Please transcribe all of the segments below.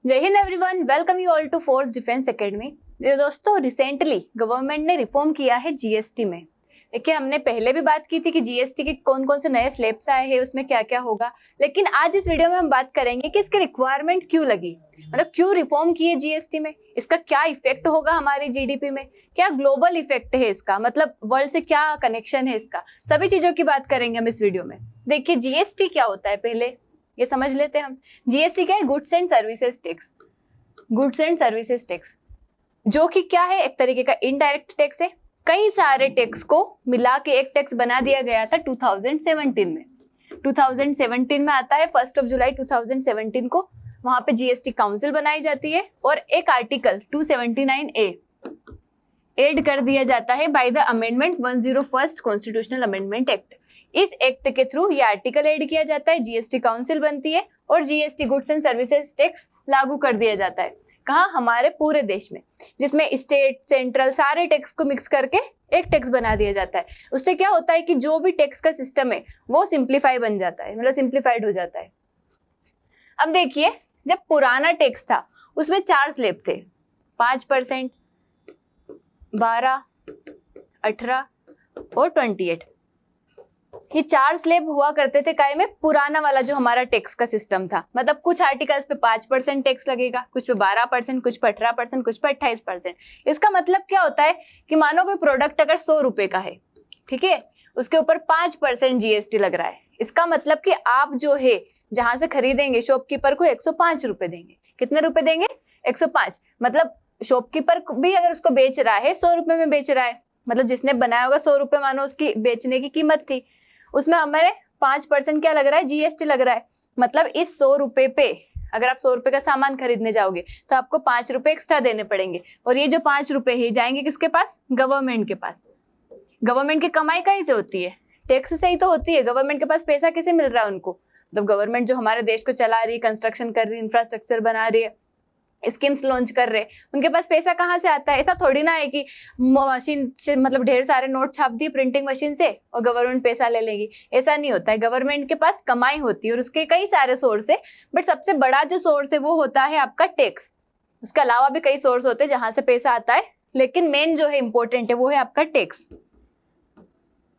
जय Hind everyone, welcome you all to force defence academy. दोस्तों, recently government ने reform किया है जीएसटी में। देखिए, हमने पहले भी बात की थी कि जीएसटी के कौन कौन से नए स्लैब्स आए हैं, उसमें क्या क्या होगा। लेकिन आज इस वीडियो में हम बात करेंगे कि इसकी रिक्वायरमेंट क्यों लगी, मतलब क्यों रिफॉर्म किए जीएसटी में, इसका क्या इफेक्ट होगा हमारी जीडीपी में, क्या ग्लोबल इफेक्ट है इसका, मतलब वर्ल्ड से क्या कनेक्शन है इसका, सभी चीजों की बात करेंगे हम इस वीडियो में। देखिए, जीएसटी क्या होता है पहले ये समझ लेते हैं हम। जीएसटी क्या है? Goods and services tax. Goods and services tax जो कि क्या है, एक तरीके का इनडायरेक्ट टैक्स है। कई सारे टैक्स को मिला के एक टैक्स बना दिया गया था 2017 में। 2017 में आता है 1 जुलाई 2017 को। वहां पे जीएसटी काउंसिल बनाई जाती है और एक आर्टिकल 279A एड कर दिया जाता है by the amendment 101 constitutional amendment act. इस एक्ट के थ्रू ये आर्टिकल ऐड किया जाता है, जीएसटी काउंसिल बनती है और GST goods and services tax लागू कर दिया जाता है। कहाँ? हमारे पूरे देश में, जिसमें स्टेट सेंट्रल सारे टैक्स को मिक्स करके एक टैक्स बना दिया जाता है। उससे क्या होता है कि जो भी टैक्स का सिस्टम है वो सिंप्लीफाई बन जाता है, मतलब सिंप्लीफाइड हो जाता है। अब देखिए, जब पुराना टैक्स था उसमें 4 स्लैब थे, 5%, 12, 18 और 28। ये 4 स्लैब हुआ करते थे काय में, पुराना वाला जो हमारा टैक्स का सिस्टम था। मतलब कुछ आर्टिकल्स पे 5% टैक्स लगेगा, कुछ पे 12%, कुछ पे 18%, कुछ पे 28%। इसका मतलब क्या होता है कि मानो कोई प्रोडक्ट अगर 100 रुपए का है, ठीक है, उसके ऊपर 5% जीएसटी लग रहा है। इसका मतलब कि आप जो है जहां से खरीदेंगे शॉपकीपर को 105 रुपए देंगे। कितने रुपए देंगे? 105। मतलब शॉपकीपर भी अगर उसको बेच रहा है 100 रुपए में बेच रहा है, मतलब जिसने बनाया होगा 100 रुपए मानो उसकी बेचने की कीमत थी, उसमें हमारे 5% क्या लग रहा है? जीएसटी लग रहा है। मतलब इस 100 रुपए पे अगर आप 100 रुपए का सामान खरीदने जाओगे तो आपको 5 रुपए एक्स्ट्रा देने पड़ेंगे। और ये जो 5 रुपए है जाएंगे किसके पास? गवर्नमेंट के पास। गवर्नमेंट की कमाई कहीं से होती है? टैक्स से ही तो होती है। गवर्नमेंट के पास पैसा कैसे मिल रहा है उनको? मतलब गवर्नमेंट जो हमारे देश को चला रही है, कंस्ट्रक्शन कर रही है, इंफ्रास्ट्रक्चर बना रही है, स्कीम्स लॉन्च कर रहे, उनके पास पैसा कहाँ से आता है? ऐसा थोड़ी ना है कि मशीन से, मतलब ढेर सारे नोट छाप दिए प्रिंटिंग मशीन से और गवर्नमेंट पैसा ले लेगी। ऐसा नहीं होता है। गवर्नमेंट के पास कमाई होती है और उसके कई सारे सोर्स है, बट सबसे बड़ा जो सोर्स है वो होता है आपका टैक्स। उसके अलावा भी कई सोर्स होते हैं जहां से पैसा आता है, लेकिन मेन जो है इंपॉर्टेंट है वो है आपका टैक्स।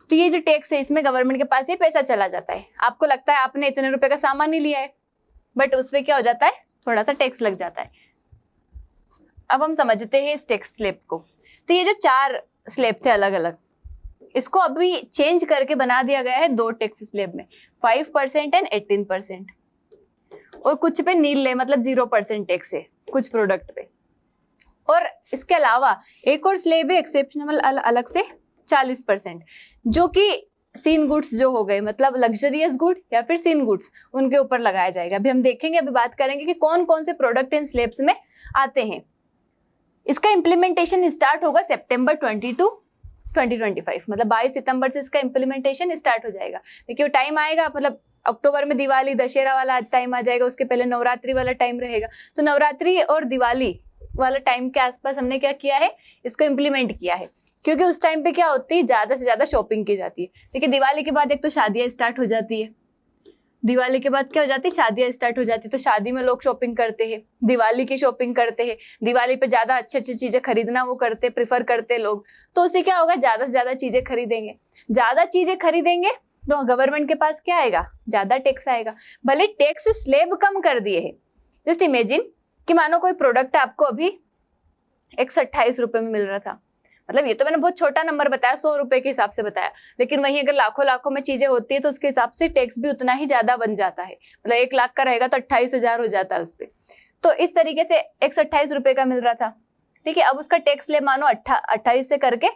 तो ये जो टैक्स है इसमें गवर्नमेंट के पास ये पैसा चला जाता है। आपको लगता है आपने इतने रुपए का सामान ही लिया है, बट उसपे क्या हो जाता है? थोड़ा सा टैक्स लग जाता है। अब हम समझते हैं इस टैक्स स्लैब को। तो ये जो 4 स्लैब थे अलग अलग, इसको अभी चेंज करके बना दिया गया है 2 टैक्स स्लैब में, 5% एंड 18%। और कुछ पे नील है, मतलब 0% टैक्स है कुछ प्रोडक्ट पे। और इसके अलावा एक और स्लैब है एक्सेप्शनल अलग से 40%, जो कि सीन गुड्स जो हो गए, मतलब लग्जरियस गुड या फिर सीन गुड्स, उनके ऊपर लगाया जाएगा। अभी हम देखेंगे, अभी बात करेंगे कि कौन कौन से प्रोडक्ट इन स्लैब्स में आते हैं। इसका इम्प्लीमेंटेशन स्टार्ट होगा सितंबर 22, 2025, मतलब 22 सितंबर से इसका इम्प्लीमेंटेशन स्टार्ट हो जाएगा। देखिए, टाइम आएगा, मतलब अक्टूबर में दिवाली दशहरा वाला टाइम आ जाएगा, उसके पहले नवरात्रि वाला टाइम रहेगा। तो नवरात्रि और दिवाली वाला टाइम के आसपास हमने क्या किया है? इसको इम्प्लीमेंट किया है, क्योंकि उस टाइम पे क्या होती है, ज्यादा से ज्यादा शॉपिंग की जाती है। देखिए, दिवाली के बाद एक तो शादियां स्टार्ट हो जाती है। दिवाली के बाद क्या हो जाती है? शादियां स्टार्ट हो जाती है। तो शादी में लोग शॉपिंग करते हैं, दिवाली की शॉपिंग करते हैं, दिवाली पे ज्यादा अच्छी अच्छी चीजें खरीदना वो करते, प्रिफर करते लोग। तो उससे क्या होगा? ज्यादा से ज्यादा चीजें खरीदेंगे। ज्यादा चीजें खरीदेंगे तो गवर्नमेंट के पास क्या आएगा? ज्यादा टैक्स आएगा। भले टैक्स स्लैब कम कर दिए है। जस्ट इमेजिन कि मानो कोई प्रोडक्ट आपको अभी 128 रुपए में मिल रहा था, मतलब ये तो मैंने बहुत छोटा नंबर बताया, 100 रुपए के हिसाब से बताया, लेकिन वहीं अगर लाखों लाखों में चीजें होती है तो उसके हिसाब से टैक्स भी उतना ही ज्यादा बन जाता है। मतलब 1 लाख का रहेगा तो 28,000 हो जाता है उस पर। तो इस तरीके से 128 रुपए का मिल रहा था, ठीक है। अब उसका टैक्स ले मानो 28 से करके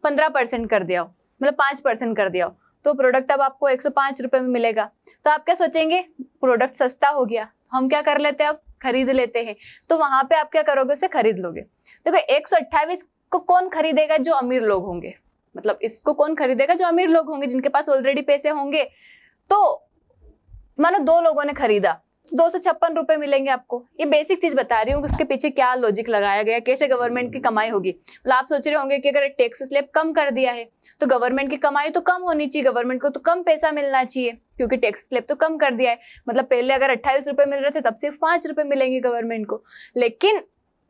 15% कर दिया हो, मतलब 5% कर दिया हो, तो प्रोडक्ट अब आपको 105 रुपए में मिलेगा। तो आप क्या सोचेंगे? प्रोडक्ट सस्ता हो गया, हम क्या कर लेते हैं? अब खरीद लेते हैं। तो वहां पे आप क्या करोगे? उसे खरीद लोगे। देखो, 128 को कौन खरीदेगा? जो अमीर लोग होंगे। मतलब इसको कौन खरीदेगा? जो अमीर लोग होंगे, जिनके पास ऑलरेडी पैसे होंगे। तो मानो 2 लोगों ने खरीदा, 256 रुपए मिलेंगे आपको। ये बेसिक चीज बता रही हूँ, उसके पीछे क्या लॉजिक लगाया गया, कैसे गवर्नमेंट की कमाई होगी। मतलब आप सोच रहे होंगे कि अगर टैक्स स्लैब कम कर दिया है तो गवर्नमेंट की कमाई तो कम होनी चाहिए, गवर्नमेंट को तो कम पैसा मिलना चाहिए, क्योंकि टैक्स स्लैब तो कम कर दिया है। मतलब पहले अगर 28 रुपए मिल रहे थे, तब सिर्फ 5 रुपए मिलेंगे गवर्नमेंट को। लेकिन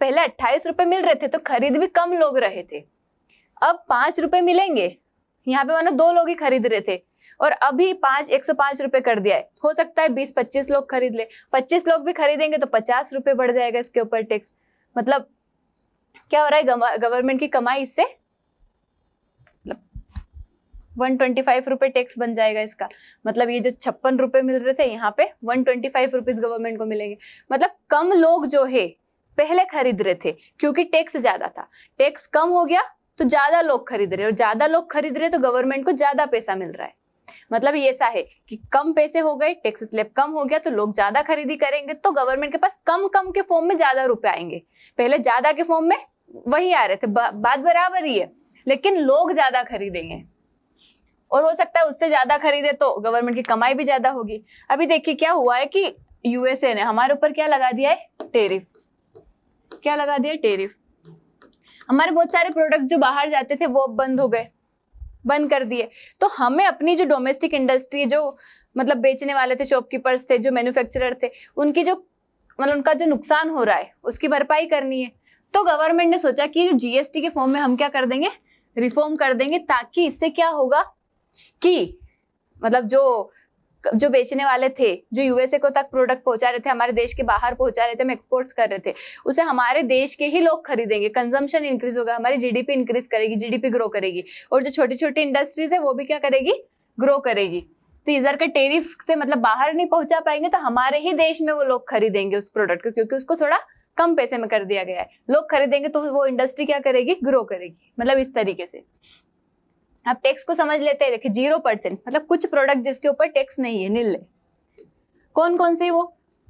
पहले 28 रुपए मिल रहे थे तो खरीद भी कम लोग रहे थे, अब 5 रुपए मिलेंगे। यहाँ पे मानो 2 लोग ही खरीद रहे थे, और अभी 105 रुपए कर दिया है। हो सकता है 20-25 लोग खरीद ले, 25 लोग भी खरीदेंगे तो 50 रुपए बढ़ जाएगा इसके ऊपर टैक्स। मतलब क्या हो रहा है, गवर्नमेंट की कमाई इससे 125 रुपए टैक्स बन जाएगा इसका। मतलब ये जो 56 रुपए मिल रहे थे, यहाँ पे 125 रुपीज गवर्नमेंट को मिलेंगे। मतलब कम लोग जो है पहले खरीद रहे थे क्योंकि टैक्स ज्यादा था, टैक्स कम हो गया तो ज्यादा लोग खरीद रहे, और ज्यादा लोग खरीद रहे तो गवर्नमेंट को ज्यादा पैसा मिल रहा है। मतलब ये ऐसा है कि कम पैसे हो गए, टैक्स स्लैब कम हो गया तो लोग ज्यादा खरीदी करेंगे, तो गवर्नमेंट के पास कम कम के फॉर्म में ज्यादा रुपए आएंगे। पहले ज्यादा के फॉर्म में वही आ रहे थे, बात बराबर ही है, लेकिन लोग ज्यादा खरीदेंगे, और हो सकता है उससे ज्यादा खरीदे तो गवर्नमेंट की कमाई भी ज्यादा होगी। अभी देखिए क्या हुआ है कि यूएसए ने हमारे ऊपर क्या लगा दिया है, टेरिफ। क्या लगा दिया, टेरिफ। हमारे बहुत सारे प्रोडक्ट जो बाहर जाते थे वो बंद हो गए, बंद कर दिए। तो हमें अपनी जो डोमेस्टिक इंडस्ट्री, जो मतलब बेचने वाले थे, शॉपकीपर्स थे, जो मैन्युफैक्चरर थे, उनकी जो मतलब उनका जो नुकसान हो रहा है उसकी भरपाई करनी है। तो गवर्नमेंट ने सोचा कि जो जीएसटी के फॉर्म में हम क्या कर देंगे, रिफॉर्म कर देंगे, ताकि इससे क्या होगा कि मतलब जो बेचने वाले थे, जो यूएसए को तक प्रोडक्ट पहुंचा रहे थे, हमारे देश के बाहर पहुंचा रहे थे, हम एक्सपोर्ट्स कर रहे थे, उसे हमारे देश के ही लोग खरीदेंगे, कंजम्पशन इंक्रीज होगा, हमारी जीडीपी इंक्रीज करेगी, जीडीपी ग्रो करेगी, और जो छोटी छोटी इंडस्ट्रीज है वो भी क्या करेगी, ग्रो करेगी। तो इधर के टेरिफ से मतलब बाहर नहीं पहुंचा पाएंगे तो हमारे ही देश में वो लोग खरीदेंगे उस प्रोडक्ट को, क्योंकि उसको थोड़ा कम पैसे में कर दिया गया है। लोग खरीदेंगे तो वो इंडस्ट्री क्या करेगी, ग्रो करेगी। मतलब इस तरीके से अब टैक्स को समझ लेते हैं। देखिए 0%, मतलब कुछ प्रोडक्ट जिसके ऊपर टैक्स नहीं है, नील है। कौन कौन से वो,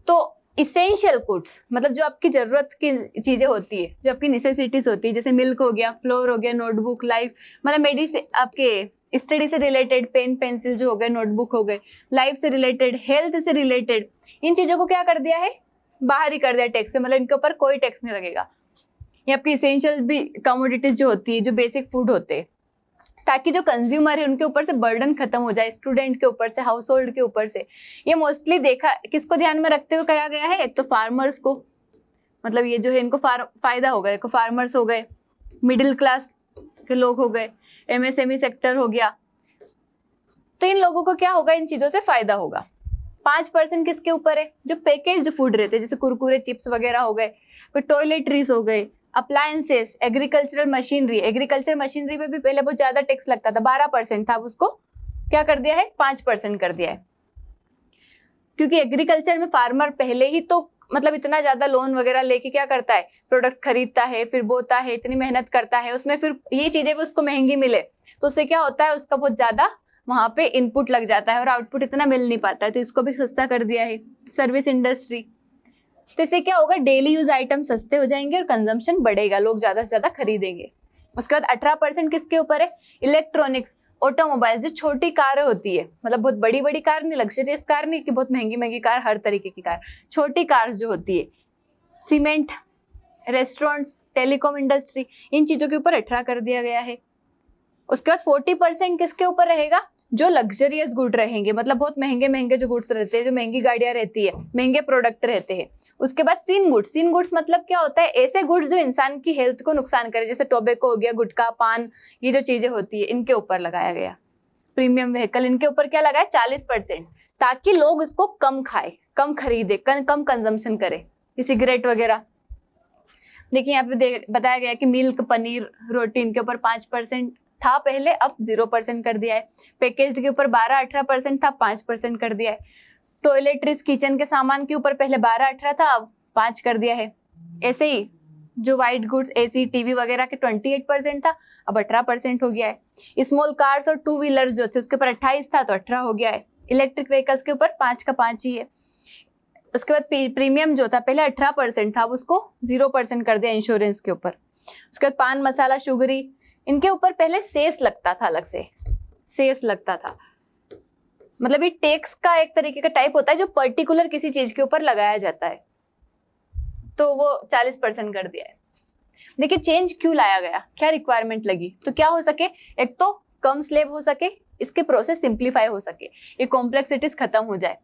तो इसेंशियल गुड्स, मतलब जो आपकी जरूरत की चीजें होती है, जो आपकी नेसेसिटीज होती है, जैसे मिल्क हो गया, फ्लोर हो गया, नोटबुक, लाइफ, मतलब मेडिसिन, आपके स्टडी से रिलेटेड पेन पेंसिल जो हो गए, नोटबुक हो गए, लाइफ से रिलेटेड, हेल्थ से रिलेटेड, इन चीजों को क्या कर दिया है, बाहर ही कर दिया टैक्स से। मतलब इनके ऊपर कोई टैक्स नहीं लगेगा। ये आपकी इसेंशियल भी कमोडिटीज जो होती है, जो बेसिक फूड होते हैं, ताकि जो कंज्यूमर है उनके ऊपर से बर्डन खत्म हो जाए, स्टूडेंट के ऊपर से, हाउस होल्ड के ऊपर से। ये मोस्टली देखा किसको ध्यान में रखते हुए करा गया है, एक तो फार्मर्स को, मतलब ये जो है इनको फायदा होगा, देखो फार्मर्स हो गए, मिडिल क्लास के लोग हो गए, एमएसएमई सेक्टर हो गया, तो इन लोगों को क्या होगा, इन चीजों से फायदा होगा। 5% किसके ऊपर है, जो पैकेज्ड फूड रहते हैं, जैसे कुरकुरे, चिप्स वगैरह हो गए, कोई टॉयलेटरीज हो गए, appliances, agricultural machinery. Agriculture machinery पे भी पहले बहुत ज्यादा टैक्स लगता था, 12% था, अब उसको क्या कर दिया है, 5% कर दिया है। क्योंकि एग्रीकल्चर में फार्मर पहले ही तो मतलब इतना ज्यादा लोन वगैरह लेके क्या करता है, प्रोडक्ट खरीदता है, फिर बोता है, इतनी मेहनत करता है, उसमें फिर ये चीजें भी उसको महंगी मिले तो उससे क्या होता है, उसका बहुत ज्यादा वहां पे इनपुट लग जाता है और आउटपुट इतना मिल नहीं पाता है, तो इसको भी सस्ता कर दिया है। सर्विस इंडस्ट्री, तो इससे क्या होगा, डेली यूज आइटम सस्ते हो जाएंगे और कंजम्पशन बढ़ेगा, लोग ज्यादा से ज्यादा खरीदेंगे। उसके बाद 18% किसके ऊपर है, इलेक्ट्रॉनिक्स, ऑटोमोबाइल्स, जो छोटी कारें होती है, मतलब बहुत बड़ी बड़ी कार नहीं, लग्जरियस कार नहीं कि बहुत महंगी महंगी कार, हर तरीके की कार, छोटी कार्स जो होती है, सीमेंट, रेस्टोरेंट्स, टेलीकॉम इंडस्ट्री, इन चीजों के ऊपर 18 कर दिया गया है। उसके बाद 40% किसके ऊपर रहेगा, जो लग्जरियस गुड रहेंगे, मतलब बहुत महंगे महंगे जो गुड्स रहते हैं, जो महंगी गाड़ियां रहती है, महंगे प्रोडक्ट रहते हैं। उसके बाद सीन गुड्स, सीन गुड्स मतलब क्या होता है, ऐसे गुड्स जो इंसान की हेल्थ को नुकसान करे, जैसे टोबैको हो गया, गुटखा, पान, ये जो चीजें होती है, इनके ऊपर लगाया गया। प्रीमियम व्हीकल, इनके ऊपर क्या लगा है, 40%, ताकि लोग इसको कम खाए, कम खरीदे, कम कंजम्पशन करे, सिगरेट वगैरह। देखिए यहाँ पे बताया गया कि मिल्क, पनीर, रोटी, इनके ऊपर 5% था पहले, अब 0% कर दिया है। पैकेज्ड के ऊपर 12-18% था, 5% कर दिया है। टॉयलेटरीज, किचन के सामान के ऊपर पहले 12-18 था, अब 5 कर दिया है। ऐसे ही जो वाइट गुड्स, एसी, टीवी वगैरह के 28% था, अब 18% हो गया है। स्मॉल कार्स और 2 व्हीलर्स जो थे उसके ऊपर 28 था, तो 18 हो गया है। इलेक्ट्रिक व्हीकल्स के ऊपर 5 का 5 ही है। उसके बाद प्रीमियम जो था पहले 18% था, अब उसको 0% कर दिया इंश्योरेंस के ऊपर। उसके बाद पान मसाला, शुगरी, इनके ऊपर पहले सेस लगता था, अलग से सेस लगता था। मतलब ये टैक्स का एक तरीके का टाइप होता है जो पर्टिकुलर किसी चीज के ऊपर लगाया जाता है, तो वो 40% कर दिया है। देखिए चेंज क्यों लाया गया, क्या रिक्वायरमेंट लगी, तो क्या हो सके, एक तो कम स्लेब हो सके, इसके प्रोसेस सिंप्लीफाई हो सके, ये कॉम्प्लेक्सिटीज खत्म हो जाए।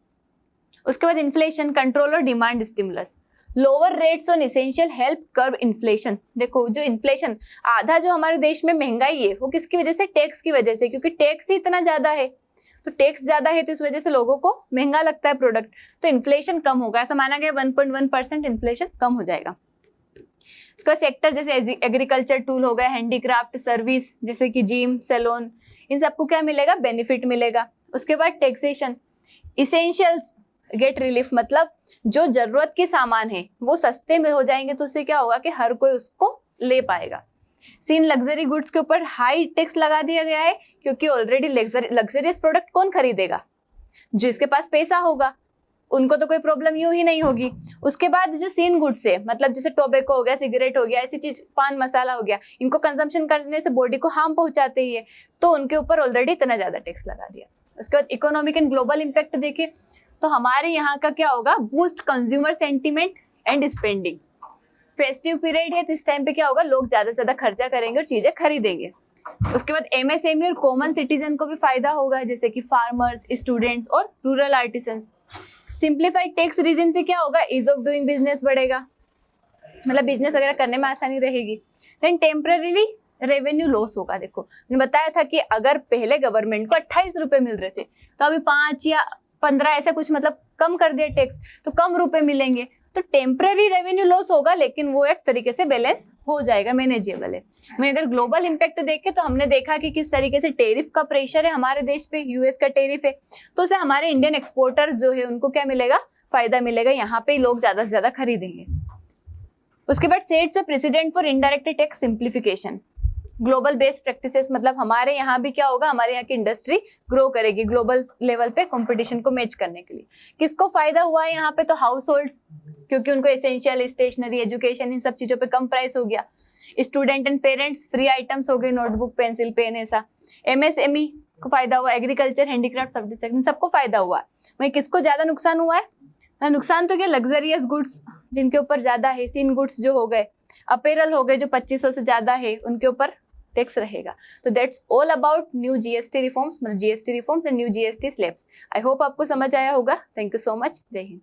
उसके बाद इन्फ्लेशन कंट्रोल और demand stimulus, lower rates on essential help curve inflation. देखो जो इन्फ्लेशन, आधा जो हमारे देश में महंगाई है वो किसकी वजह से, टैक्स की वजह से, क्योंकि टैक्स ही इतना ज्यादा है, तो टैक्स ज्यादा है तो इस वजह से लोगों को महंगा लगता है प्रोडक्ट, तो इन्फ्लेशन कम होगा, ऐसा माना गया 1.1% इन्फ्लेशन कम हो जाएगा। इसका सेक्टर जैसे एग्रीकल्चर टूल हो गया, हैंडीक्राफ्ट, सर्विस जैसे कि जिम, सैलून, इन सबको क्या मिलेगा, बेनिफिट मिलेगा। उसके बाद टैक्सेशन, इसेंशियल्स गेट रिलीफ, मतलब जो जरूरत के सामान है वो सस्ते में हो जाएंगे, तो उससे क्या होगा कि हर कोई उसको ले पाएगा। सीन लग्जरी गुड्स के ऊपर हाई टैक्स लगा दिया गया है, क्योंकि ऑलरेडी लग्जरियस प्रोडक्ट कौन खरीदेगा, जिसके पास पैसा होगा, उनको तो कोई प्रॉब्लम यूं ही नहीं होगी। उसके बाद जो सीन गुड्स है, मतलब जैसे टोबैको हो गया, सिगरेट हो गया, ऐसी चीज, पान मसाला हो गया, इनको कंजम्पशन करने से बॉडी को हार्म पहुंचाते ही है, तो उनके ऊपर ऑलरेडी इतना ज्यादा टैक्स लगा दिया। उसके बाद इकोनॉमिक एंड ग्लोबल इम्पैक्ट देखिए, तो हमारे यहाँ का क्या होगा, boost consumer sentiment and spending. Festive period है तो इस टाइम पे क्या होगा, लोग ज्यादा से ज्यादा खर्चा करेंगे और चीजें खरीदेंगे। उसके बाद एमएसएमई और कॉमन सिटीजन को भी फायदा होगा, जैसे कि फार्मर्स, स्टूडेंट्स और rural artisans. Simplified tax regime से क्या होगा, इज ऑफ डूइंग बिजनेस बढ़ेगा, मतलब बिजनेस वगैरह करने में आसानी रहेगी। देन टेम्पररीली रेवेन्यू लॉस होगा। देखो मैंने बताया था कि अगर पहले गवर्नमेंट को 28 रुपए मिल रहे थे, तो अभी 5 या 15 ऐसा कुछ, मतलब कम कर दिया टैक्स, तो कम रुपए मिलेंगे, तो टेम्पररी रेवेन्यू लॉस होगा, लेकिन वो एक तरीके से बैलेंस हो जाएगा, मैनेजेबल है। मैं अगर ग्लोबल इम्पैक्ट देखें तो हमने देखा कि किस तरीके से टेरिफ का प्रेशर है हमारे देश पे, यूएस का टेरिफ है, तो उसे हमारे इंडियन एक्सपोर्टर्स जो है उनको क्या मिलेगा, फायदा मिलेगा, यहाँ पे लोग ज्यादा से ज्यादा खरीदेंगे। उसके बाद sets a president for indirect tax simplification, global based practices, मतलब हमारे यहाँ भी क्या होगा, हमारे यहाँ की इंडस्ट्री ग्रो करेगी ग्लोबल लेवल पे कंपटीशन को मैच करने के लिए। किसको फायदा हुआ है यहाँ पे, तो हाउस होल्ड्स, क्योंकि उनको एसेंशियल, स्टेशनरी, एजुकेशन, इन सब चीजों पे कम प्राइस हो गया। Student and parents, free items हो गए, नोटबुक, पेंसिल, पेन, ऐसा। एमएसएमई को फायदा हुआ, एग्रीकल्चर, हैंडीक्राफ्ट, सब सबको फायदा हुआ। वही किसको ज्यादा नुकसान हुआ है, नुकसान तो क्या, लग्जरियस गुड्स जिनके ऊपर ज्यादा है, सीन गुड्स जो हो गए, अपेरल हो गए जो 2500 से ज्यादा है, उनके ऊपर टैक्स रहेगा। तो that's all about new GST reforms, मतलब GST reforms and new GST slabs. I hope आपको समझ आया होगा। Thank you so much. Jai Hind.